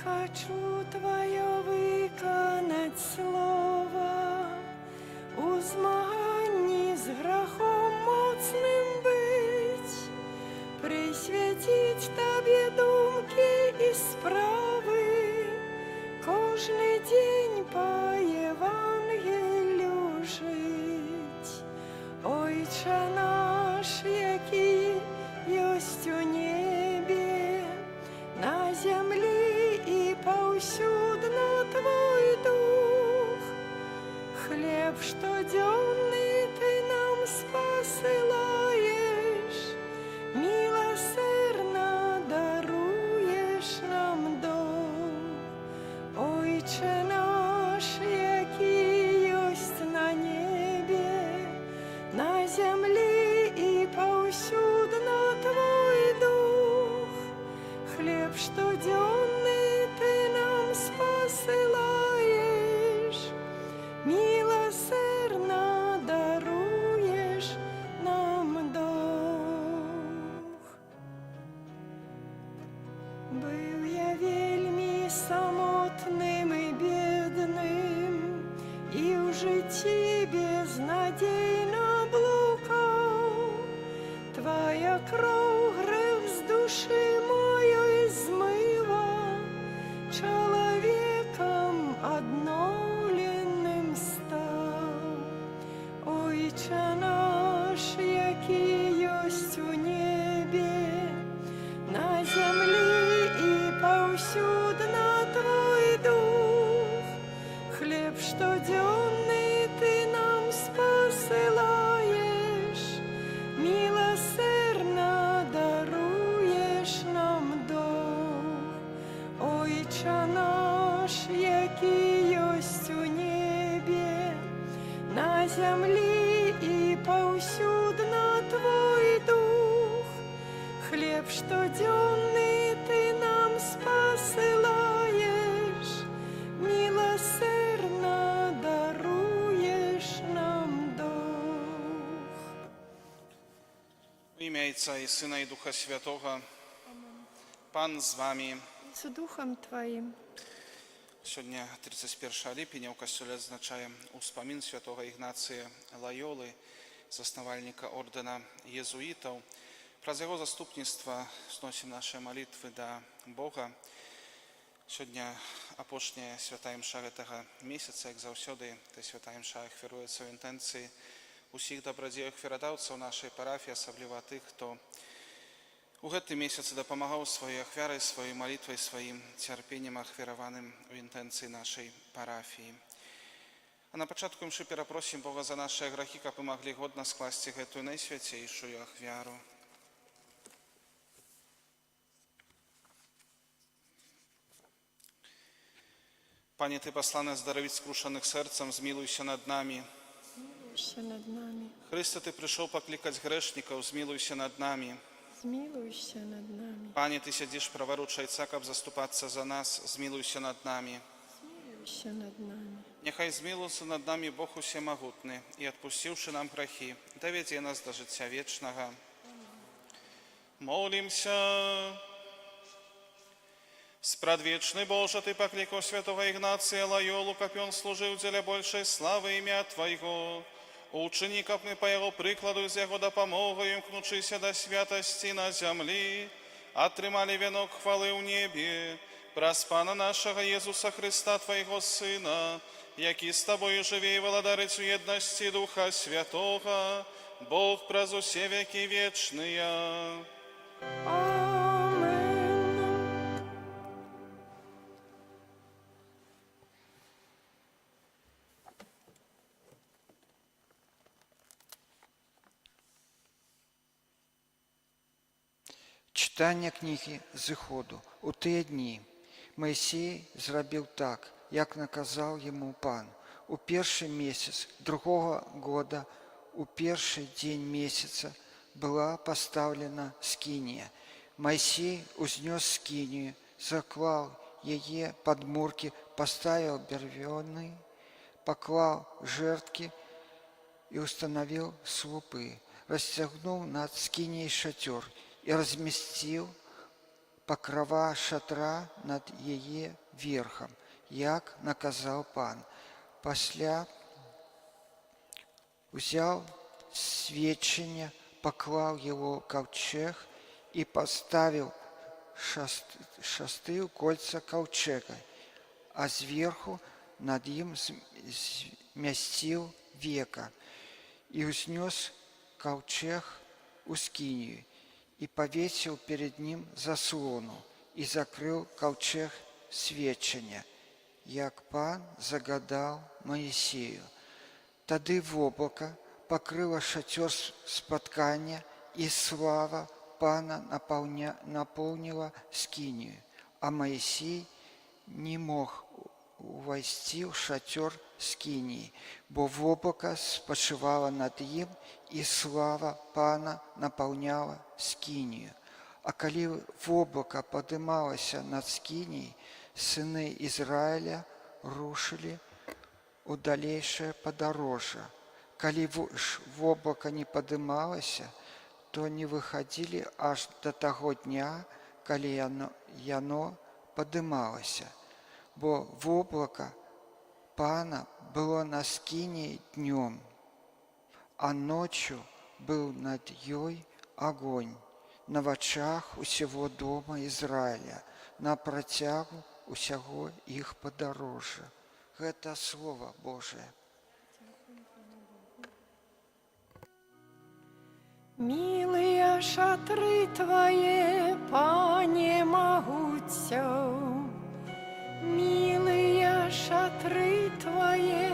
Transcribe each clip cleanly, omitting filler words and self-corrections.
хочу Твое виконать слово, у змаганні з грехом моцним быть, присвятить Тобі думки і справи, кожний день по Євангелію жить. Ойче наш, який єсть у небі, на землі і повсюдно Твой дух. Хлеб щоденний Ти нам спосилаєш, милосердно даруєш нам дух. Ойче наш, який єсть на небі, на землі і повсюдно Твой дух. Хлеб щоденний Ти нам спосилаєш, милосердно даруєш нам дух. Був я вельми самотним і бідним, і в житті безнадійно блукав. Твоя кров грех з душі моєї змила, чоловіком обновленим став. Ойче наш, який єсть у небі, на землі і повсюдно Твой дух. Хліб щоденний Ти нам спосилаєш, милосердно даруєш нам дух. Ойче наш, який єсть у небі, на землі і повсюдно Твой дух. Хліб щоденний Ти нам спосилаєш, милосердно даруєш нам дух. В ім'я Отця і Сина і Духа Святого. Пан з вами. З Духом Твоїм. Сьогодні 31 липня у костелі відзначає успомін святого Ігнація Лайоли, заснувальника ордена єзуїтів. Праз його заступництво зносимо наші молитви до Бога. Сьогодні апошня свята мша цього місяця, як завжди, та свята мша ахвярується в інтенції усіх добродіях хвірадавців нашої парафії, особливо тих, хто у гэты месяц дапамагаў сваёй ахвярай, сваёй малітвай, сваім цярпеннем ахвяраваным у інтэнцыі нашай парафіі. А на пачатку імшы перапросім Бога за нашыя грахі, каб мы маглі годна скласці гэтую найсвяцейшую ахвяру. Пане, Ты посланец здаравіць скрушаных сэрцам, змілуйся над намі. Змилуйся над нами. Христе, Ты прыйшоў паклікаць грэшнікаў, змілуйся над намі. Змилуйся над нами. Пане, Ты сядзіш правару чайца, каб заступацца за нас, змілуйся над намі. Змилуйся над нами. Няхай змілуецца над намі Бог усемагутны і, адпусціўшы нам грахі, давядзе нас да жыцця вечнага. Молімся. Спрадвечны Божа, Ты паклікаў святого Ігнація Лайолу, каб ён служыў дзеля большай славы імя Твайго. Учыні, каб мы па яго прыкладу з яго дапамогай, імкнучыся да святасці на зямлі, атрымалі вянок хвалы ў небе, праз Пана нашага Езуса Христа, Твайго Сына, які з Табою жыве і валадарыць у еднасці Духа Святога, Бог праз усе векі вечныя. Читання книги Зыходу. У тыя дні Моисей зрабіў так, як наказаў яму Пан. У першы месяц другого года, у першы дзень месяца была пастаўлена скінія. Моисей узнёс скінію, заклаў яе падмуркі, паставіў бярвёны, паклаў жерткі і установіў слупы, расцягнуў над скіняй шацёр і размясціў пакрова шатра над яе верхам, як наказаў пан. Пасля узяў сведчанне, паклаў яго ў каўчэг і паставіў шасты ў кольца каўчэга, а зверху над ім змясціў века і ўзнёс каўчэг у скінію і павесіў перед ним заслону і закрыў каўчэг сведчання, як пан загадаў Маісею. Тады воблака пакрыла шацёр спаткання, і слава пана напоўніла скінію, а Маісей не мог увайсці ў шацёр скініі, бо воблака спачывала над ім, і слава пана напаўняла скінію. А калі воблака падымалася над скініяй, сыны Ізраіля рушылі у далейшае падарожжа. Калі ж воблака не падымалася, то не выхадзілі аж да таго дня, калі яно падымалася. Бо воблака пана было на скініі днём, а ноччу быў над ёй агонь на вачах усяго дома Ізраіля на працягу усяго іх падарожжа. Гэта Слова Божие. Милые шатры Твои, Пане могутся, милые шатры Твои,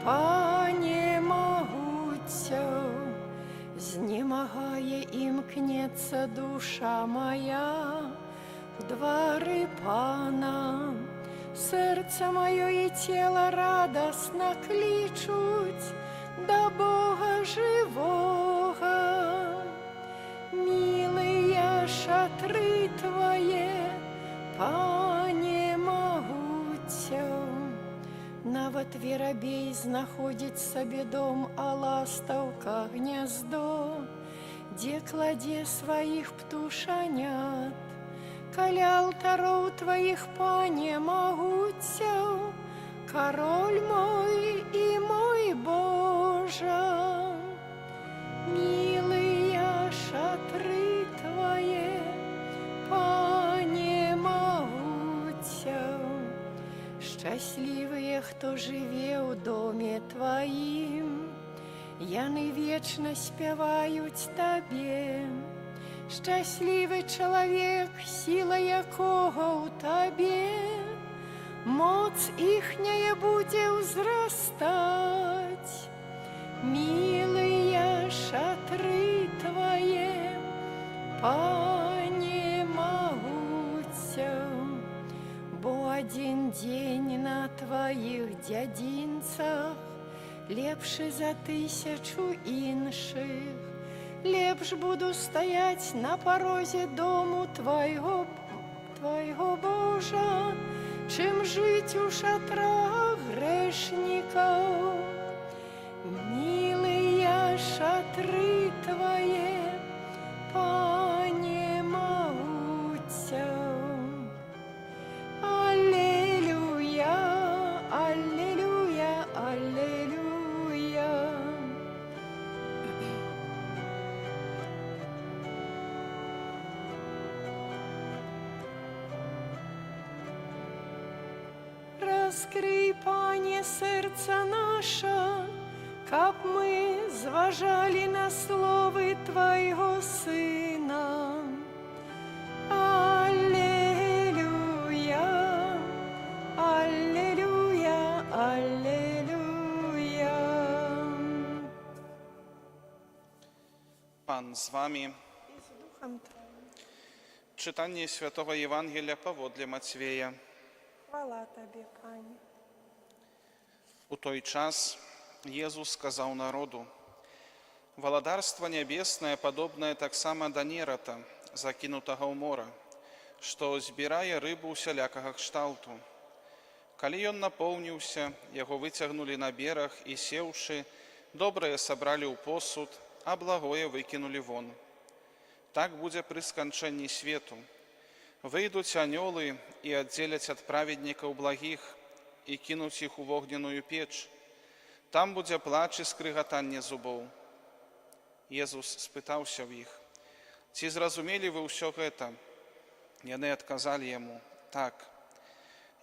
Пане могутся, знемогая им кнется душа моя, в дворы Пана. Серце мое и тело радостно кличут до Бога живого. Милые шатры Твои, Пане могутся, нават верабей знаходзіць сабе дом, а ластаўка гняздо, дзе кладзе сваіх птушанят. Каля алтароў Твоих, Пане могутся, Король мой и мой Боже. Милые шатры Твои, Пане могутся, счастливые, кто живе ў доме Твоим, яны вечна спяваюць Табе. Счастливый человек, сила якого у Табе, моц ихняя буде узрастать. Милые шатры Твои, Пане могутся, бо один день на Твоих дзядзінцах лепший за 1000 іншых. Лепш буду стоять на порозе дому Твоего Божа, чем жить у шатрах грешников. Милые шатры Твои, Пане могутся. Аллилуйя, аллилуйя, аллилуйя. Раскрый, Пане, сердце наше, каб мы зважали на словы Твоего Сына. Аллилуйя, аллилуйя, аллилуйя. Pan z wami. И с Духом Твоим. Czytanie Świętego Ewangelia powodle Macwieja. Хвала Тебе, Пане. У той час Jezus сказал народу: «Валадарство небесное подобное так само до нерота, закинутого ў мора, што збірае рыбу усялякага кшталту. Калі ён напоўніўся, яго выцягнулі на бераг і, сеўшы, добрае сабралі ў посуд, а благое выкінулі вон. Так будзе пры сканчэнні свету. Выйдуць анёлы і аддзеляць ад праведнікаў благіх і кінуць іх у вогняную печ. Там будзе плач і скрыгатанне зубоў. Езус спытаўся ў іх: ці зразумелі вы ўсё гэта? Яны адказалі яму: так.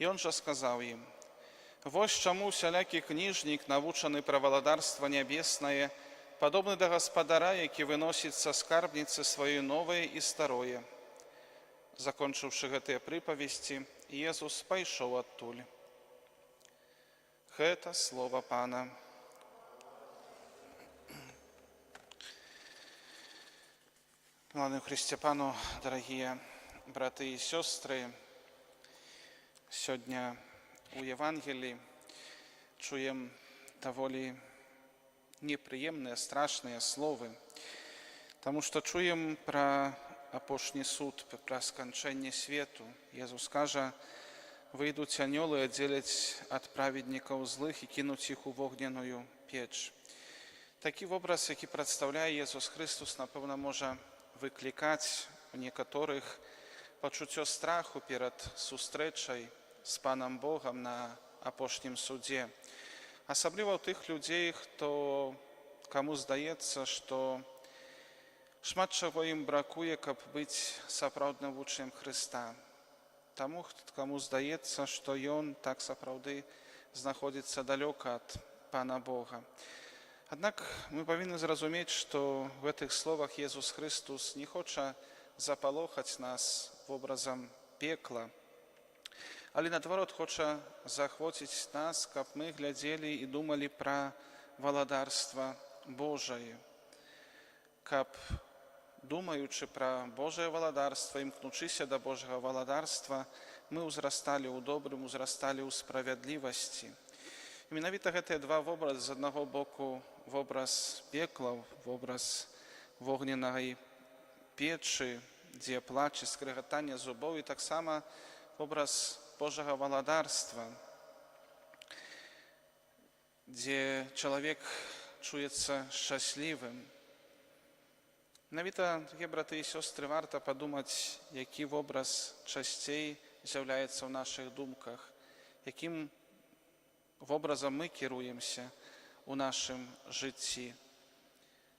Ён жа сказаў ім: вось чаму усялякі кніжнік, навучаны пра валадарства нябеснае, падобны да гаспадара, які выносіць са скарбніцы сваёй новае і старое. Закончыўшы гэтыя прыпавесці, Езус пайшоў адтуль. Гэта слова Пана. Милані в Христі Пану, дорогі брати і сестри, сьогодні у Євангелії чуємо доволі неприємні, страшні слова, тому що чуємо про апошній суд, про скончання світу. Єсус каже: вийдуть аньоли, відділять від праведників злих і кинуть їх у вогняну печ. Такий образ, який представляє Єсус Христос, напевно, може выклікаць у некаторых пачуццё страху перад сустрэчай з Панам Богам на апошнім судзе. Асабліва ў тых людзей, каму здаецца, што шмат чаго ім бракуе, каб быць сапраўдным вучнем Хрыста. Таму, каму здаецца, што ён так сапраўды знаходзіцца далёка ад Пана Бога. Аднак мы павінны зразумець, што в гэтых словах Езус Христос не хоча запалохаць нас вобразам пекла, але наадварот хоча заахвоціць нас, каб мы глядзелі і думалі пра валадарства Божае, каб, думаючы пра Божае валадарства, імкнучыся да Божага валадарства, мы ўзрасталі ў добрым, ўзрасталі ў справядлівасці. І менавіта гэтыя два вобразы, з аднаго боку вобраз пекла, вобраз вогненнай печы, дзе плач і скрыгатанне зубоў, і таксама вобраз Божага валадарства, дзе чалавек чуецца шчаслівым. Менавіта, такія браты і сёстры, варта падумаць, які вобраз часцей з'яўляецца ў нашых думках, якім вобразам мы кіруемся у нашым жыцці.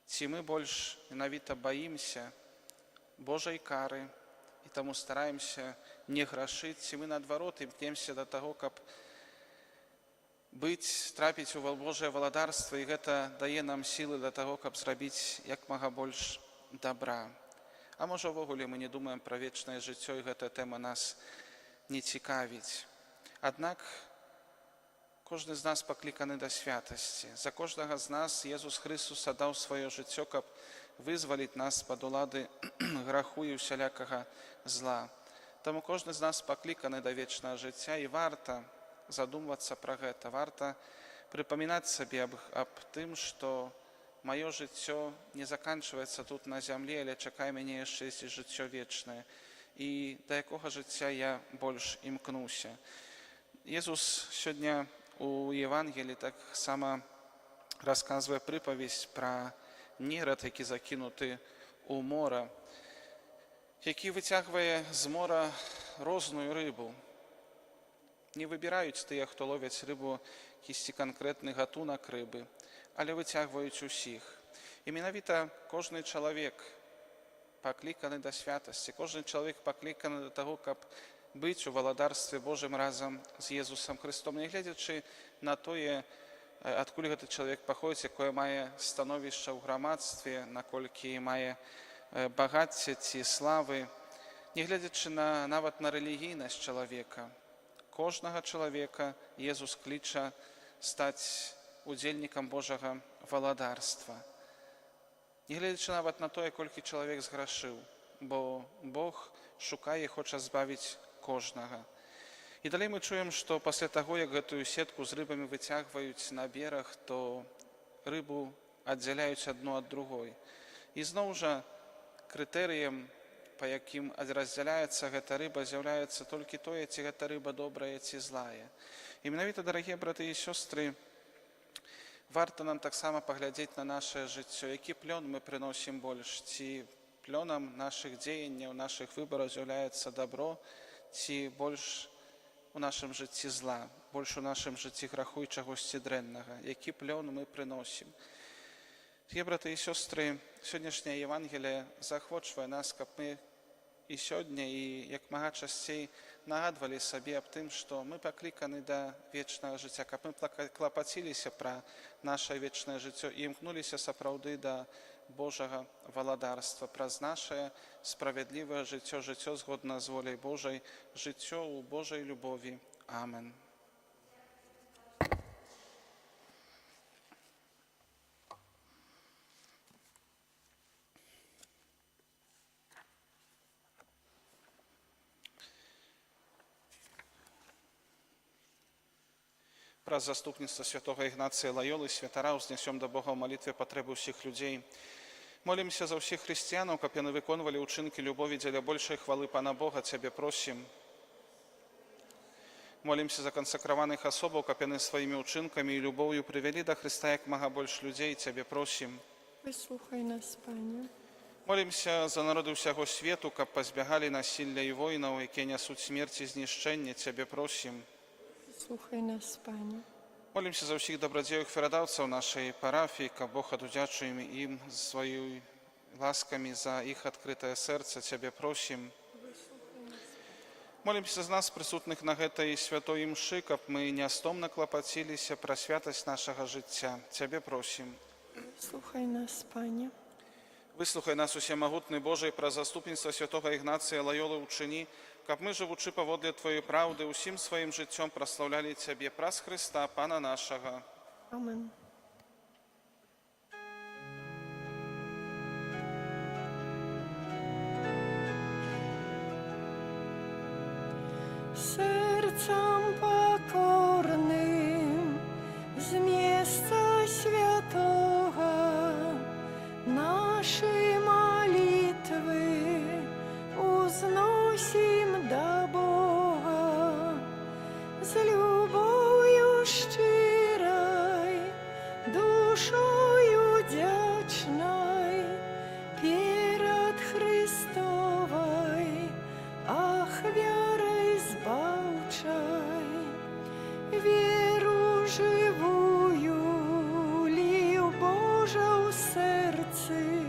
Ці мы больш менавіта баімся Божай кары і таму стараемся не грашыць, ці мы наадварот імкнемся да таго, каб трапіць у Божае валадарства, і гэта дае нам сілы для таго, каб зрабіць як мага больш добра. А можа, увогуле мы не думаем пра вечнае жыццё, і гэтая тэма нас не цікавіць. Аднак кожны з нас пакліканы да святасці. За кожнага з нас Езус Христос аддаў сваё жыццё, каб вызваліць нас з-пад улады граху і усялякага зла. Таму кожны з нас пакліканы да вечнага жыцця, і варта задумвацца пра гэта, варта прыпамінаць сабе аб тым, што маё жыццё не заканчваецца тут на зямлі, але чакае мяне яшчэ жыццё вечнае, і да якога жыцця я больш імкнуся. Езус сёння у Євангелії таксама расказвае прыпавесць пра нерад, які закінуты ў мора, які выцягвае з мора розную рыбу. Не выбіраюць тыя, хто ловяць рыбу, якісьці канкрэтны гатунак рыбы, але выцягваюць усіх. І менавіта кожны чалавек пакліканы да святасці, кожны чалавек пакліканы да таго, каб быць у валадарстве Божым разам з Езусам Христом, не гледзячы на тое, адкуль гэты чалавек паходзіць, якое мае становішча ў грамадстве, наколькі мае багацце ці славы, не гледзячы нават на рэлігійнасць чалавека. Кожнага чалавека Езус кліча стаць удзельнікам Божага валадарства. Не гледзячы нават на тое, колькі чалавек зграшыў, бо Бог шукае і хоча збавіць кожнага. І далей мы чуем, што пасля таго, як гэтую сетку з рыбамі выцягваюць на бераг, то рыбу аддзяляюць адну ад другой. І зноў жа крытэрыем, па якім раздзяляецца гэта рыба, з'яўляецца толькі тое, ці гэта рыба добрая, ці злая. І менавіта, дарагія браты і сёстры, варта нам таксама паглядзець на нашае жыццё, які плён мы прыносім больш, ці плёнам нашых дзеянняў, нашых выбараў з'яўляецца добро, ці больш у нашым жыцці зла, больш у нашым жыцці граху і чагосьці дрэннага, які плён мы прыносім. Браты і сёстры, сённяшняе Євангеліє заахвочвае нас, каб мы і сёння, і як мага часцей нагадвалі сабе аб тым, што мы пакліканы да вечнага жыцця, каб мы клапаціліся пра нашае вечнае жыццё і імкнуліся сапраўды да Божага валадарства, праз нашае справядлівае жыццё, жыццё згодна з воляй Божай, жыццё ў Божай любові. Амен. Праз заступніцтва святого Ігнація Лайолы, святара, узнесем да Бога ў малітве патрэбы ўсіх людзей. Молімся за ўсіх хрысціянаў, каб яны выконвалі ўчынкі любові дзеля большай хвалы Пана Бога, Цябе просім. Молімся за кансакраваных асобаў, каб яны сваімі ўчынкамі і любоўю прывялі да Хрыста як мага больш людзей, Цябе просім. Выслухай нас, Пане. Молімся за народы ўсяго свету, каб пазбягалі насілля і войнаў, якія нясуць смерць і знішчэнне, Цябе просім. Слухай нас, Пане. Молімся за ўсіх дабрадзеюх ферадаўцаў нашай парафіі, каб Бог адудзячыў ім сваёй ласкамі за іх адкрытае сэрца, Цябе просім. Молімся з нас, прысутных на гэтай святой імшы, каб мы нястомна клапаціліся пра святасць нашага жыцця, Цябе просім. Слухай нас, Пане. Выслухай нас, усемагутны Божий, праз заступніцтва святога Ігнація Лайолы учыні, каб мы, жывучы паводле Твоей праўды, усім сваім жыццём праслаўлялі Цябе праз Хрыста, Пана нашага. Амен. Серцем покорным з места святого наши молитвы узносим до Бога с любовью щирой, душою вдячной перед Христовой, ах, верой збавчай, веру живую лив Божа у сердце,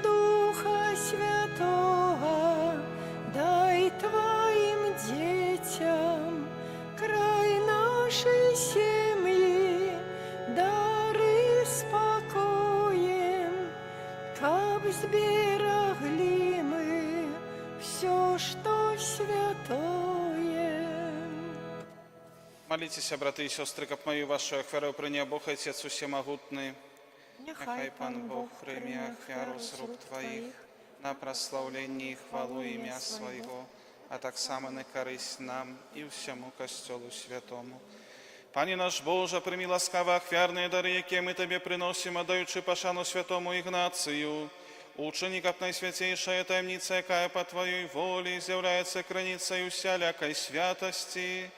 Духа Святого дай Твоим детям, край нашей семьи дары спокоем, каб зберегли мы все, что святое. Моліцеся, брати і сестри, каб мою вашу ахвяру прийняв Бог Отець усемогутний. Нехай Пан Бог прийме ахвяру з рук Твоїх на прославлення і хвалу ім'я Свого, а так само на користь нам і всьому Костьолу Святому. Пане наш Боже, прийми ласкаво ахвярні дари, які ми Тобі приносимо, даючи пошану святому Ігнацію. Учини, каб найсвятейшая таємниця, яка по Твоїй волі з'являється краницею всялякої святості,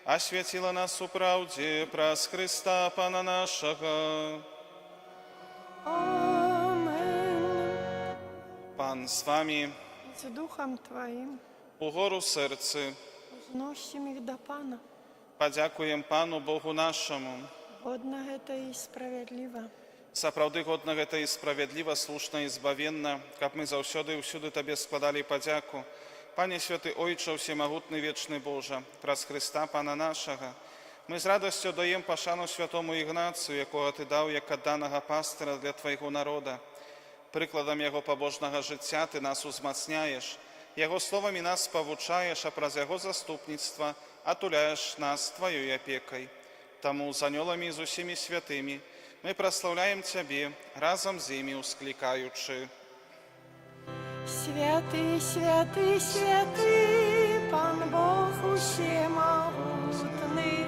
освятила нас у правді праз Христа Пана нашого. Амен. Пан з вами, С Духом Твоим угору серце, узносим их до Пана. подякуємо Пану Богу нашому. Годно это и справедливо. Сапраўды годна гэта і справядліва, слушна і збавенна, каб мы заўсёды і ўсюды Табе складалі падзяку. Пане святы Ойча, всемагутны вечны Божа, праз Христа Пана нашага, мы з радасцю даем пашану святому Ігнацію, якога Ты даў як адданага пастыра для Твайго народа. Прыкладам яго пабожнага жыцця Ты нас узмацняеш, яго словамі нас павучаеш, а праз яго заступніцтва атуляеш нас Тваёй апекай. Таму з анёламі і з усімі святымі мы праслаўляем Цябе, разам з імі усклікаючы. Святый, святый, святый, Пан Бог усемогутный,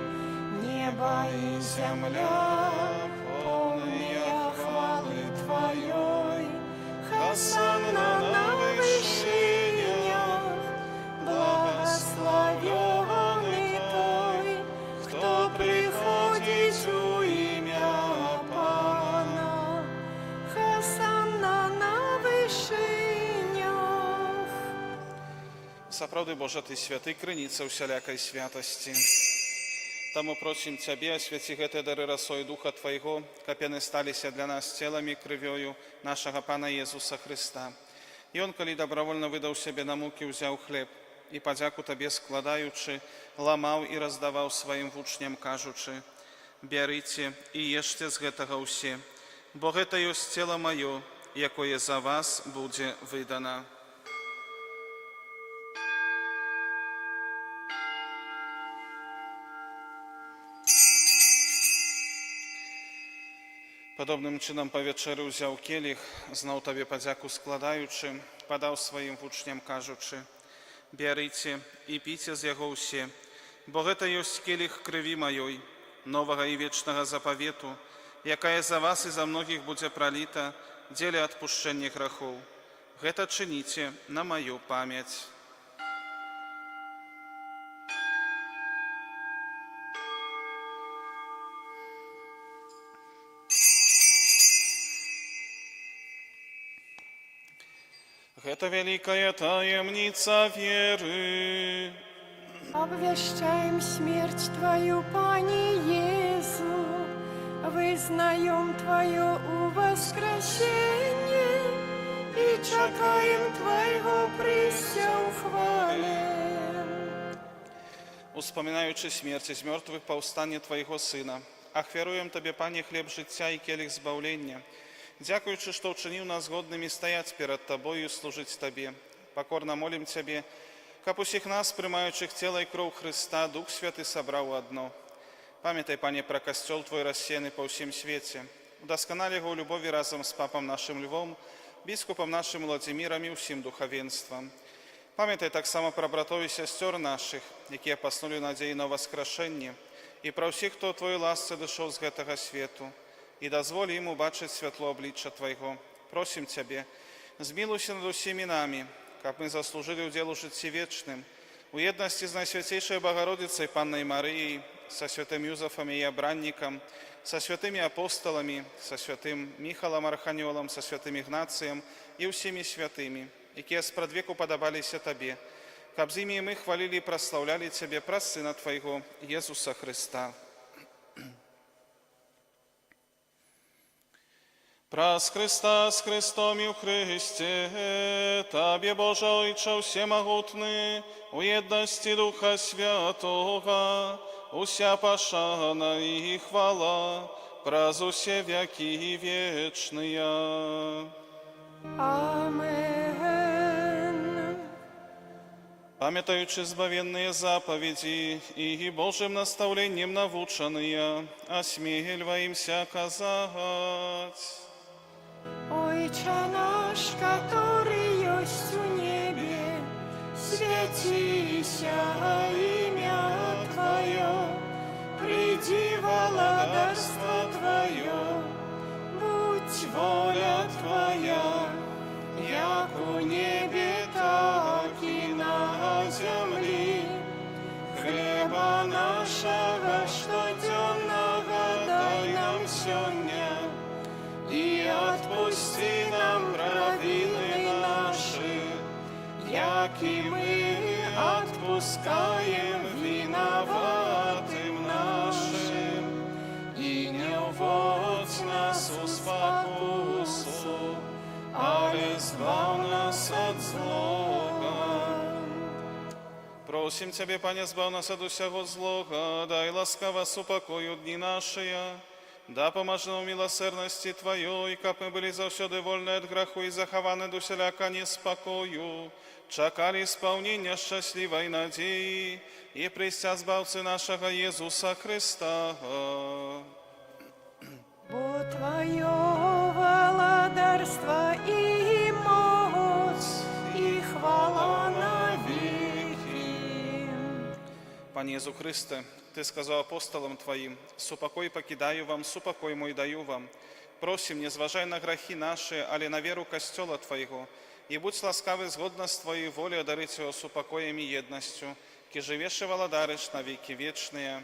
небо и земля, полные хвалы Твоей. Хосанна на вышинях, благословенный Той, кто приходит у имя Пана. Хосанна на вышинях, Сапраўды, Божа, Ты святы, крыніца ўсялякай святасці. Таму просім Цябе, асвяці гэтыя дары расой Духа Твайго, каб яны сталіся для нас целамі і крывёю нашага Пана Езуса Хрыста. Ён, калі дабравольна выдаў сябе на мукі, узяў хлеб і, падзяку Табе складаючы, ламаў і раздаваў сваім вучням, кажучы: «Бярыце і ешце з гэтага ўсе, бо гэта ёсць цела маё, якое за вас будзе выдана». Падобным чынам па вячэры ўзяў келіх, зноў Табе падзяку складаючы, падаў сваім вучням, кажучы: «Бярыце і піце з яго ўсе, бо гэта ёсць келіх крыві маёй, новага і вечнага запавету, якая за вас і за многіх будзе праліта дзеля адпушчэння грахоў. Гэта чыніце на маю памяць». Гэта вялікая таемница веры. Обвещаем смерть Твою, Пане Иису, вызнаем Твое воскресение и чекаем Твоего прися у хвале. Успоминаючи смерть из мертвых повстання Твоего Сына, ахвяруем Табе, Пане, хлеб життя і келих збавлення, дзякуючы, што ўчыніў нас годнымі стаяць перад Табою і служыць Табе. Пакорна молім Цябе, каб усіх нас, прымаючых цела і кроў Хрыста, Дух Святы сабраў у адно. Памятай, Пане, пра касцёл Твой рассеяны па ўсім свеце. Удасканалі яго ў любові разам з папам нашым Львом, біскупам нашым Владзімірам і ўсім духавенствам. Памятай таксама пра братоў і сясцёр нашых, якія паснулі надзеі на васкрашэнне, і пра ўсіх, хто ў Твоёй ласцы дышоў з гэтага свету, і дазволі ім убачыць святло аблічча Твайго. Просім Цябе, змілуйся над усімі намі, каб мы заслужылі ўдзел у жыцці вечным, у еднасці з Найсвяцейшай Багародзіцай Паннай Марыяй, са святым Юзафам і Абраннікам, са святымі апосталамі, са святым Міхалам Арханёлам, са святым Ігнацыем і ўсімі святымі, якія спрадвеку падабаліся Табе, каб з імі мы хвалілі і праслаўлялі Цябе праз Сына Твайго, Езуса Хрыста. Праз Христа, с Христом і в Христі, Табі, Боже Ойче всемогутний, у єдності Духа Святого, уся пошана і хвала, праз усе веки вечные. Амен. Памятаючи збавенные заповеди и Божьим наставлением навученные, осмеливаемся казать: Отче наш, который есть в небе, святися имя Твое, приди владарство Твое, будь воля Твоя, як у небе, так и на земли. Хлеба нашего штоденного дай нам сегодня, и отпусти нам провины наши, як и мы отпускаем виноватым нашим. И не вводь нас в спокусу, але избав нас от злого. Просим Тебе, Пане, збав нас от усяго злого, дай ласкаво супокою дни наши, да поможи нам милосердности Твоей, каб мы были завсёды вольны от греху и захованы до всяляка неспокою, чакали исполнения счастливой надеи и престя збавцы нашего Иисуса Христа. Бо Твое владарство и мощь, и хвала навеки. Пане Єзу Христе, Ти сказав апостолам Твоим: «Супокой покидаю вам, супокой мой даю вам». Просим, не зважай на грехи наши, але на веру Костела Твоего, и будь ласкавый згодно с Твоей волей одарить его супокоем и едностью, ки живеш и владариш на веки вечные.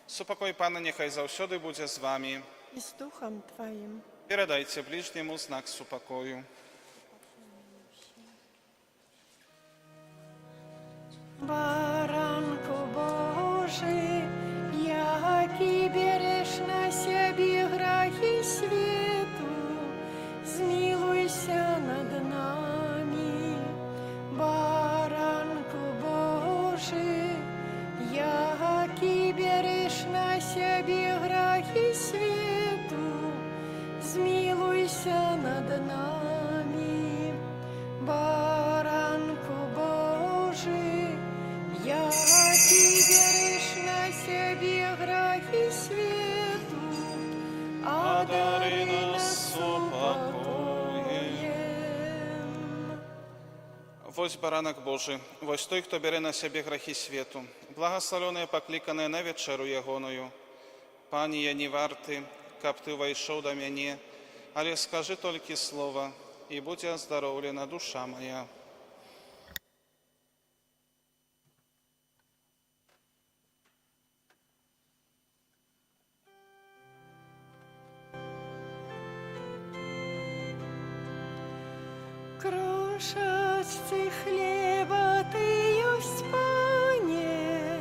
Супокой Пана нехай завсёды буде з вами. И с Духом Твоим. Передайте ближнему знак супокою. Баранку Божий, який береш на себе грехи свету, змилуйся над нами. Баранку Божий, який береш на себе грехи свету, змилуйся над нами. Баранку Божий, який береш на себе грехи свету, одари нас упокоєм. Вось баранак Божий, вось той, хто бере на себе грехи свету, благословене покликане на вечеру ягоною. Пані, я не варты, каб ты увайшоў да мяне, але скажи толькі слова, і будзе аздароўлена душа моя. Крошечцы хлеба ты ёсць, Пане,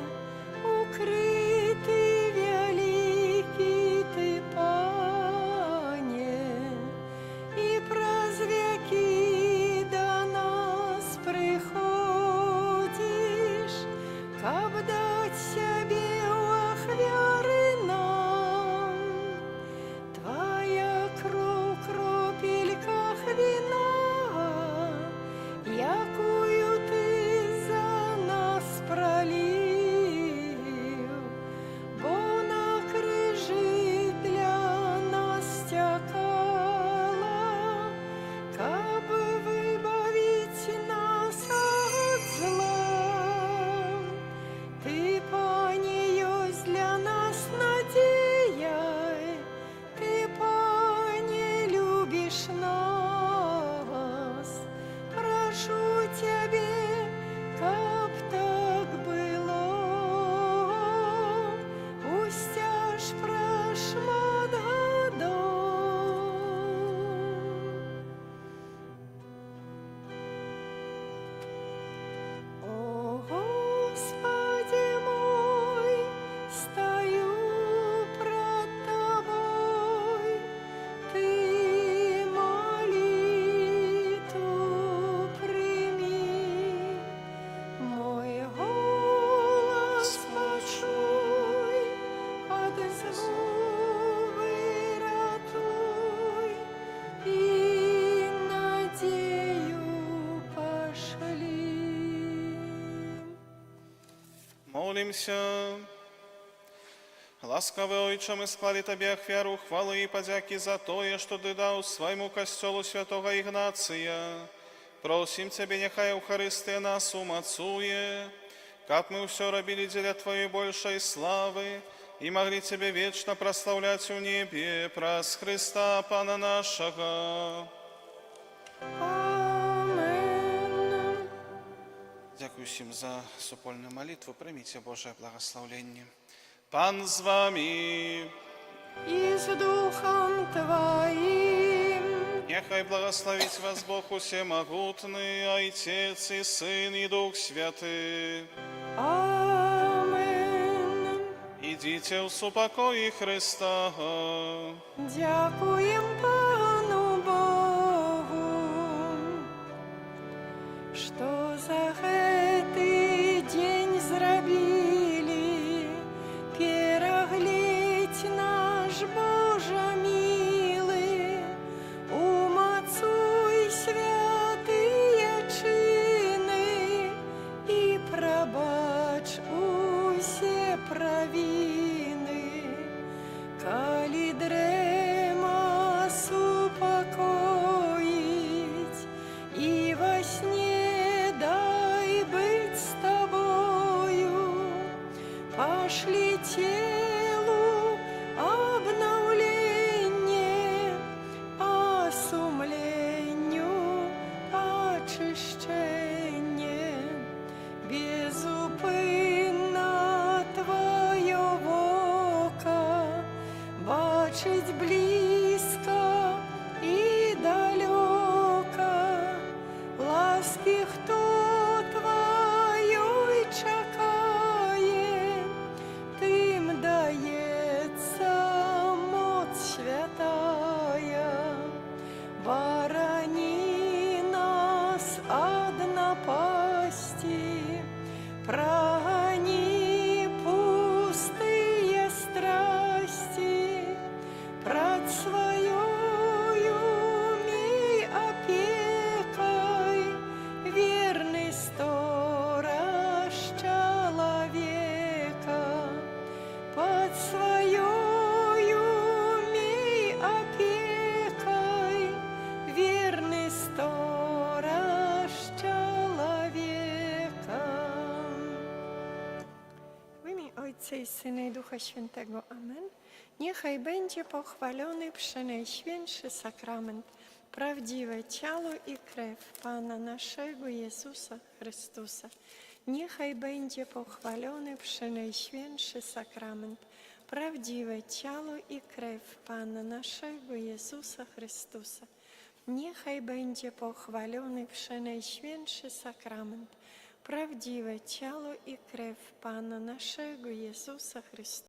укрыты вялікі ты, Пане, і праз векі да нас прыходзіш, каб даць сябе ў ахвяры нам. Твая кроў кропелька віна, якую ты за нас пролив, бо на крыжы для нас стякала, каб выбавіць нас ад зла. Ты, Пане, ёсць для нас надзеяй, ты, Пане, любіш нас. Прошу Тебе, каб так было, усцяж пра шмат гадоў. О, Господи мой, стою пред Тобой, Ты молитву прими, мой голос почуй, от злобы ратуй и надею пошли. Молимся. Ласкавый Ойче, мы склали Тебе ахвяру хвалы и подяки за тое, что Ты дал своему костелу святого Игнация. Просим Тебе, нехай Евхаристия нас умацуе, как мы все робили для Твоей большей славы и могли Тебе вечно прославлять в небе праз Христа Пана нашего. Амен. Дякую всім за супольну молитву. Прийміть Боже благословення. Пан з вами. И с Духом Твоим. Нехай благословить вас Бог усемогутный, Отец и Сын и Дух Святый. Амен. Идите в супокої Христа. Дякуем Пану Богу, что за гэты день зрабілі. Перагледь наш Божа милы, умацуй святые чины и прабач усе правины. Калі дрема супокоить, и во сне дай быть с Тобою, пошли телу обновление, а сумлению очищение. Безупинно Твое вока бачить близко и далеко. Ласки, хто Твоей Ojca i Syna i Ducha Świętego. Amen. Niechaj będzie pochwalony przenajświętszy sakrament, prawdziwe ciało i krew Pana naszego Jezusa Chrystusa. Niechaj będzie pochwalony przenajświętszy sakrament, prawdziwe ciało i krew Pana naszego Jezusa Chrystusa. Niechaj będzie pochwalony przenajświętszy sakrament, prawdziwe ciało i krew Pana naszego Jezusa Chrystusa.